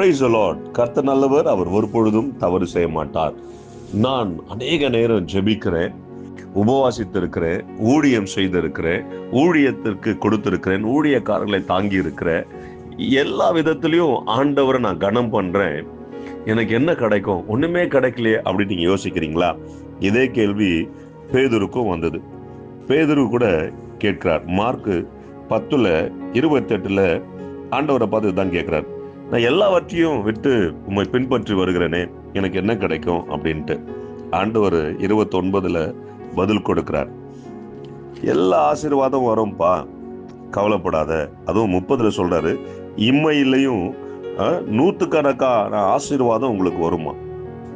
Praise the Lord. கர்த்தர் நல்லவர், அவர் ஒரு பொழுதும் தவறு செய்ய மாட்டார். நான் அநேக நேரம் ஜெபிக்கிறேன், உபவாசித்திருக்கிறேன், ஊழியம் செய்திருக்கிறேன், ஊழியத்திற்கு கொடுத்திருக்கிறேன், ஊழியக்காரர்களை தாங்கி இருக்கிறேன். எல்லா விதத்திலையும் ஆண்டவரை நான் கனம் பண்றேன். எனக்கு என்ன கிடைக்கும்? ஒண்ணுமே கிடைக்கலையே அப்படின்னு நீங்க யோசிக்கிறீங்களா? இதே கேள்வி பேதுருக்கும் வந்தது. பேதுரு கூட கேட்கிறார். மார்க் 10:28 ஆண்டவரை பார்த்து தான் கேட்கிறார். நான் எல்லாவற்றையும் விட்டு உம்மை பின்பற்றி வருகிறேனே, எனக்கு என்ன கிடைக்கும் அப்படின்ட்டு. ஆண்டவர் 29 பதில் கொடுக்கிறார். எல்லா ஆசீர்வாதம் வரும்பா, கவலைப்படாத. அதுவும் 30 சொல்றாரு, இம்மையிலையும் 100கணக்கான ஆசீர்வாதம் உங்களுக்கு வருமா.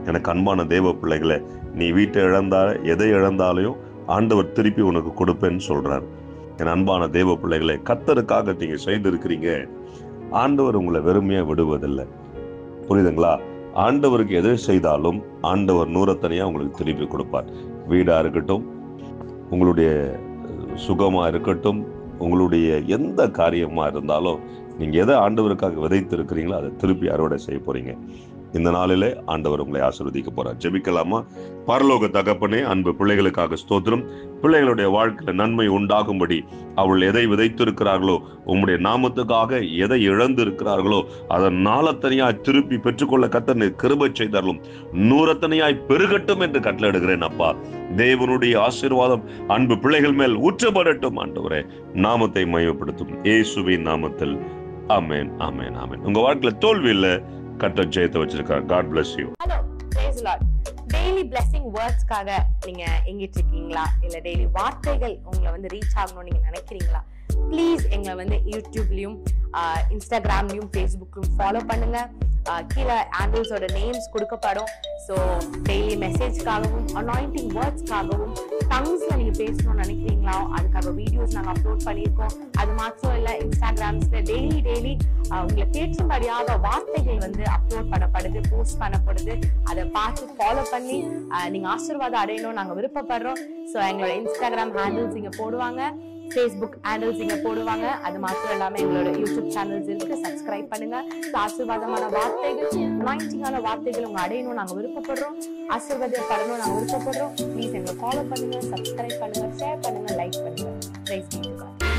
எனக்கு அன்பான தேவ பிள்ளைகளை, நீ வீட்டை இழந்தா, எதை இழந்தாலையும் ஆண்டவர் திருப்பி உனக்கு கொடுப்பேன்னு சொல்றாரு. என் அன்பான தேவ பிள்ளைகளை, கர்த்தருக்காக நீங்க செய்திருக்கிறீங்க, ஆண்டவர் உங்களை வெறுமையா விடுவதில்லை. புரியுதுங்களா? ஆண்டவருக்கு எதை செய்தாலும் ஆண்டவர் 100 உங்களுக்கு திருப்பி கொடுப்பார். வீடா இருக்கட்டும், உங்களுடைய சுகமா இருக்கட்டும், உங்களுடைய எந்த காரியமா இருந்தாலும் நீங்க எதை ஆண்டவருக்காக விதைத்து இருக்கிறீங்களோ அதை திருப்பி அறுவடை செய்ய போறீங்க. இந்த நாளிலே ஆண்டவர் உங்களை ஆசீர்வதிக்க போறார். ஜெபிக்கலாமா? பரலோக தகப்பனே, அன்பு பிள்ளைகளுக்காக ஸ்தோத்திரம். பிள்ளைகளுடைய வாழ்க்கையில நன்மை உண்டாகும்படி அவள் எதை விதைத்திருக்கிறார்களோ, உம்முடைய நாமத்துக்காக எதை இழந்து இருக்கிறார்களோ அதை 100 திருப்பி பெற்றுக்கொள்ள கர்த்தர் கிருபை செய்தாலும் 100 பெருகட்டும் என்று கட்டளையிடுகிறேன். அப்பா, தேவனுடைய ஆசீர்வாதம் அன்பு பிள்ளைகள் மேல் ஊற்றப்படட்டும். ஆண்டவரே, நாமத்தை மகிமைப்படுத்தும் இயேசுவின் நாமத்தில் ஆமென், ஆமென், ஆமென். உங்க வாழ்க்கையில தோல்வி இல்ல, கர்த்தர் ஜெயத்தை வச்சிருக்கார். God bless you. Hello, praise the Lord. Daily blessing wordsக்காக நீங்க எங்கிட்டு இருக்கீங்களா? இல்ல டெய்லி வார்த்தைகள் உங்களை ரீச் ஆகணும்னு நீங்க நினைக்கிறீங்களா? ப்ளீஸ் எங்களை யூடியூப்லயும், இன்ஸ்டாகிராம்லயும், ஃபேஸ்புக்லயும் ஃபாலோ பண்ணுங்க. கீழே ஹேண்டில்ஸோட நேம்ஸ் கொடுக்கப்படும். ஸோ டெய்லி மெசேஜ்க்காகவும், அனாயிண்டிங் வேர்ட்ஸ்க்காகவும், டங்ஸ்ல நீங்க பேசணும்னு நினைக்கிறீங்களா? அதுக்காக வீடியோஸ் நாங்கள் அப்லோட் பண்ணியிருக்கோம். அது மாத்திரம் இல்லை, இன்ஸ்டாகிராம்ஸ்ல டெய்லி உங்களை கேட்கும்படியாக வார்த்தைகள் அப்லோட் பண்ணப்படுது, போஸ்ட் பண்ணப்படுது. அதை பார்த்து ஃபாலோ பண்ணி நீங்க ஆசீர்வாதம் அடையணும் நாங்கள் விருப்பப்படுறோம். ஸோ எங்களோட இன்ஸ்டாகிராம் ஹேண்டில்ஸ் இங்க போடுவாங்க, ஃபேஸ்புக் ஹேண்டில்ஸ் இங்க போடுவாங்க. அது மாத்திரம் இல்லாம எங்களோட யூடியூப் சேனல்ஸ் இருக்கு, சப்ஸ்கிரைப் பண்ணுங்க. ஆசீர்வாதமான வார்த்தைகள், அனாயிண்டிங்கான வார்த்தைகள் உங்க அடையணும் நாங்க விருப்பப்படுறோம். ஆசீர்வாதப்படணும் நாங்க விருப்பப்படுறோம். ப்ளீஸ் எங்களை ஃபாலோ பண்ணுங்க, சப்ஸ்கிரைப் பண்ணுங்க, ஷேர் பண்ணுங்க, லைக் பண்ணுங்க. Praise be to God.